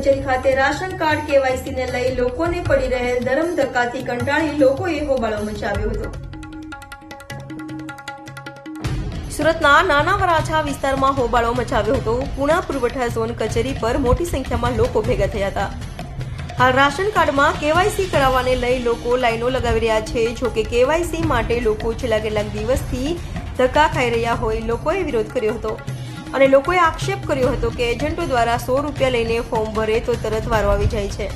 કચેરી ખાતે ration card KYC ને લઈ લોકોને પડી રહેલ ધરમધક્કાથી કંટાળી લોકોએ હોબાળો મચાવ્યો હતો। સુરતના નાના વરાછા વિસ્તારમાં હોબાળો મચાવ્યો હતો। પુણા પુરવઠા ઝોન કચેરી પર મોટી સંખ્યામાં લોકો ભેગા થયા હતા। હાલ રાશન કાર્ડમાં KYC કરાવવાને લઈ લોકો લાઈનો લગાવી રહ્યા છે। જોકે KYC માટે લોકો છેલ્લા કેટલાક દિવસથી ધક્કા ખાઈ રહ્યા હોય લોકોએ વિરોધ કર્યો હતો અને લોકોએ આક્ષેપ કર્યો હતો કે એજન્ટો દ્વારા 100 રૂપિયા લઈને ફોર્મ ભરે તો તરત વારો આવી જાય છે,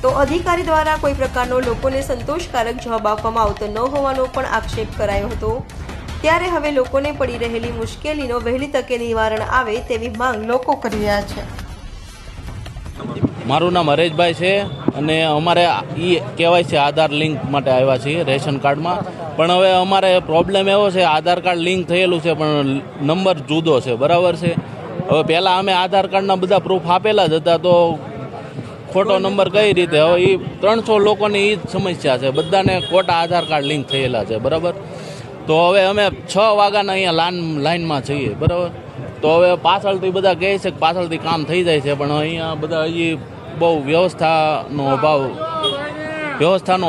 તો અધિકારી દ્વારા કોઈ પ્રકારનો લોકોને સંતોષકારક જવાબ આપવામાં આવતો ન હોવાનો પણ આક્ષેપ કરાયો હતો। ત્યારે હવે લોકોને પડી રહેલી મુશ્કેલીનો વહેલી તકે નિવારણ આવે તેવી માંગ લોકો કરી રહ્યા છે। મારું નામ હરેશભાઈ છે અને અમારે KYC આધાર લિંક માટે આવ્યા છીએ રેશન કાર્ડમાં। પણ હવે અમારે પ્રોબ્લેમ એવો છે, આધાર કાર્ડ લિંક થયેલું છે પણ નંબર જુદો છે, બરાબર છે। હવે પહેલાં અમે આધાર કાર્ડના બધા પ્રૂફ આપેલા જ હતા, તો ખોટો નંબર કઈ રીતે? હવે એ 300 લોકોની એ જ સમસ્યા છે, બધાને ખોટા આધાર કાર્ડ લિંક થયેલા છે, બરાબર। તો હવે અમે 6 વાગ્યાના અહીંયા લાઈનમાં છીએ, બરાબર। તો હવે પાછળથી બધા કહે છે કે પાછળથી કામ થઈ જાય છે, પણ અહીંયા બધા હજી બહુ વ્યવસ્થાનો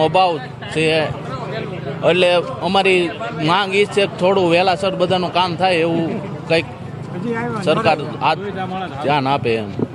અભાવ છે। એટલે અમારી માંગ એ છે કે થોડું વહેલાસર બધાનું કામ થાય એવું કંઈક સરકાર ધ્યાન આપે એમ।